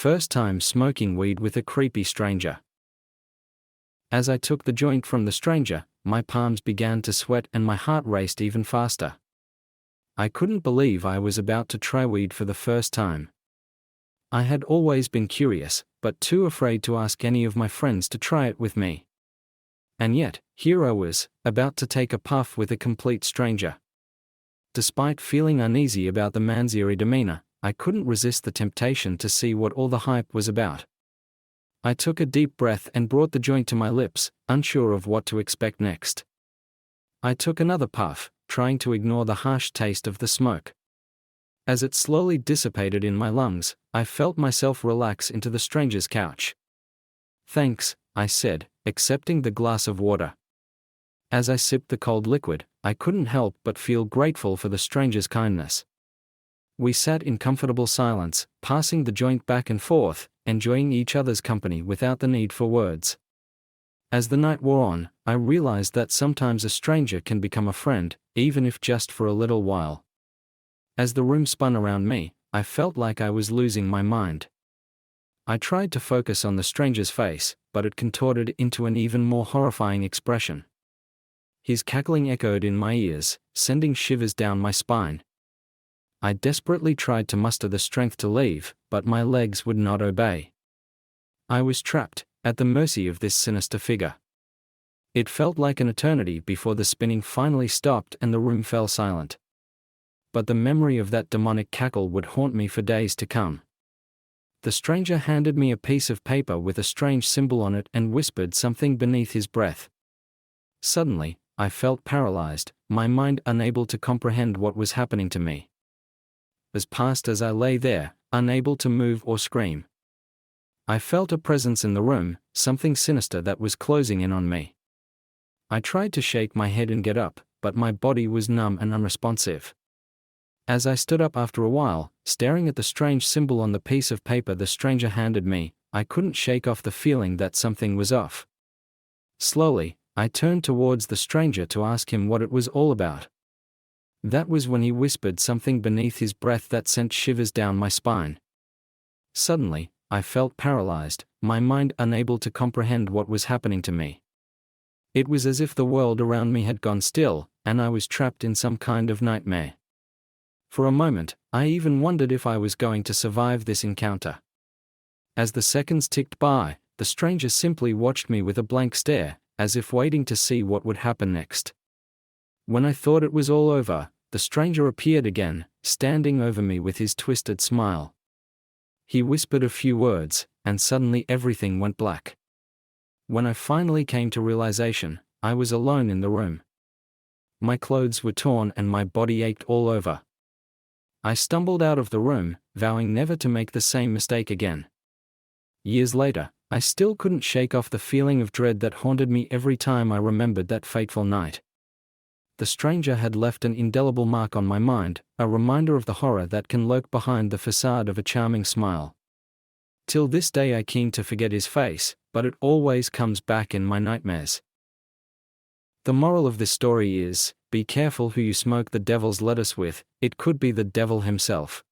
First time smoking weed with a creepy stranger. As I took the joint from the stranger, my palms began to sweat and my heart raced even faster. I couldn't believe I was about to try weed for the first time. I had always been curious, but too afraid to ask any of my friends to try it with me. And yet, here I was, about to take a puff with a complete stranger. Despite feeling uneasy about the man's eerie demeanor, I couldn't resist the temptation to see what all the hype was about. I took a deep breath and brought the joint to my lips, unsure of what to expect next. I took another puff, trying to ignore the harsh taste of the smoke. As it slowly dissipated in my lungs, I felt myself relax into the stranger's couch. "Thanks," I said, accepting the glass of water. As I sipped the cold liquid, I couldn't help but feel grateful for the stranger's kindness. We sat in comfortable silence, passing the joint back and forth, enjoying each other's company without the need for words. As the night wore on, I realized that sometimes a stranger can become a friend, even if just for a little while. As the room spun around me, I felt like I was losing my mind. I tried to focus on the stranger's face, but it contorted into an even more horrifying expression. His cackling echoed in my ears, sending shivers down my spine. I desperately tried to muster the strength to leave, but my legs would not obey. I was trapped, at the mercy of this sinister figure. It felt like an eternity before the spinning finally stopped and the room fell silent. But the memory of that demonic cackle would haunt me for days to come. The stranger handed me a piece of paper with a strange symbol on it and whispered something beneath his breath. Suddenly, I felt paralyzed, my mind unable to comprehend what was happening to me. As passed as I lay there, unable to move or scream. I felt a presence in the room, something sinister that was closing in on me. I tried to shake my head and get up, but my body was numb and unresponsive. As I stood up after a while, staring at the strange symbol on the piece of paper the stranger handed me, I couldn't shake off the feeling that something was off. Slowly, I turned towards the stranger to ask him what it was all about. That was when he whispered something beneath his breath that sent shivers down my spine. Suddenly, I felt paralyzed, my mind unable to comprehend what was happening to me. It was as if the world around me had gone still, and I was trapped in some kind of nightmare. For a moment, I even wondered if I was going to survive this encounter. As the seconds ticked by, the stranger simply watched me with a blank stare, as if waiting to see what would happen next. When I thought it was all over, the stranger appeared again, standing over me with his twisted smile. He whispered a few words, and suddenly everything went black. When I finally came to realization, I was alone in the room. My clothes were torn and my body ached all over. I stumbled out of the room, vowing never to make the same mistake again. Years later, I still couldn't shake off the feeling of dread that haunted me every time I remembered that fateful night. The stranger had left an indelible mark on my mind, a reminder of the horror that can lurk behind the facade of a charming smile. Till this day I keen to forget his face, but it always comes back in my nightmares. The moral of this story is, be careful who you smoke the devil's lettuce with, it could be the devil himself.